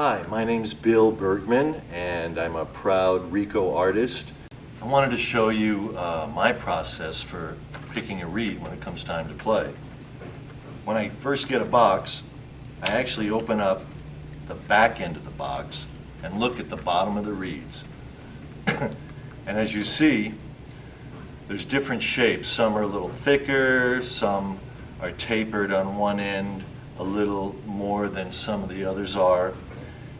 Hi, my name's Bill Bergman, and I'm a proud RICO artist. I wanted to show you my process for picking a reed when it comes time to play. When I first get a box, I actually open up the back end of the box and look at the bottom of the reeds. And as you see, there's different shapes. Some are a little thicker, some are tapered on one end a little more than some of the others are.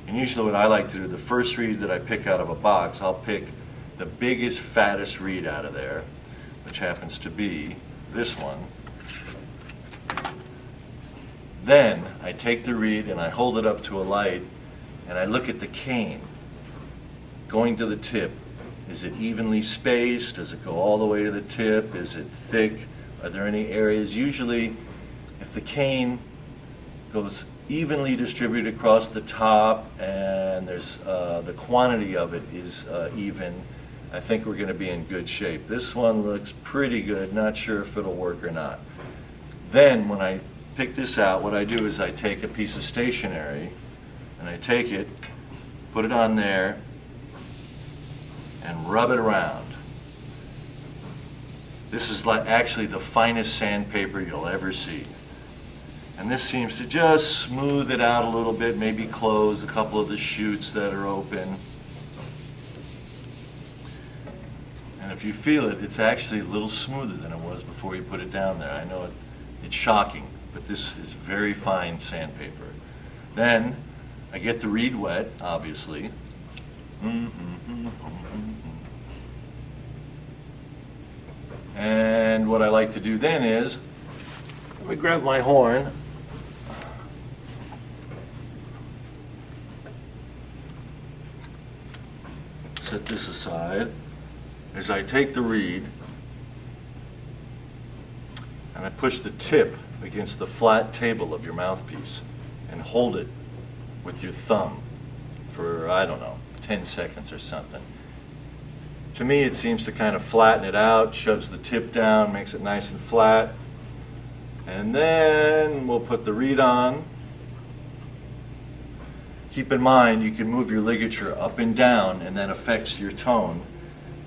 And usually what I like to do, the first reed that I pick out of a box, I'll pick the biggest, fattest reed out of there, which happens to be this one. Then I take the reed and I hold it up to a light and I look at the cane going to the tip. Is it evenly spaced? Does it go all the way to the tip? Is it thick? Are there any areas? Usually, if the cane goes evenly distributed across the top and there's the quantity of it is even, I think we're going to be in good shape. This one looks pretty good, not sure if it'll work or not. Then when I pick this out, what I do is I take a piece of stationery and I take it, put it on there, and rub it around. This is like actually the finest sandpaper you'll ever see. And this seems to just smooth it out a little bit, maybe close a couple of the chutes that are open. And if you feel it, it's actually a little smoother than it was before you put it down there. I know it's shocking, but this is very fine sandpaper. Then I get the reed wet, obviously. And what I like to do then is, let me grab my horn. Set this aside. As I take the reed and I push the tip against the flat table of your mouthpiece and hold it with your thumb for, I don't know, 10 seconds or something. To me, it seems to kind of flatten it out, shoves the tip down, makes it nice and flat. And then we'll put the reed on. Keep in mind, you can move your ligature up and down, and that affects your tone.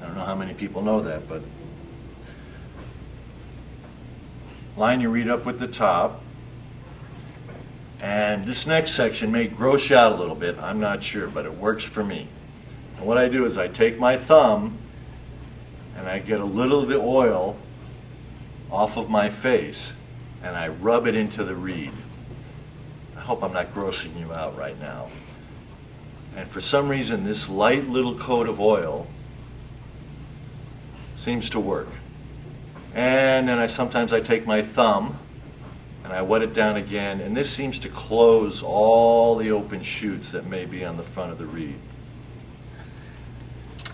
I don't know how many people know that, but line your reed up with the top. And this next section may gross you out a little bit, I'm not sure, but it works for me. And what I do is I take my thumb and I get a little of the oil off of my face and I rub it into the reed. I hope I'm not grossing you out right now. And for some reason, this light little coat of oil seems to work. And then sometimes I take my thumb and I wet it down again, and this seems to close all the open chutes that may be on the front of the reed.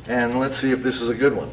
And let's see if this is a good one.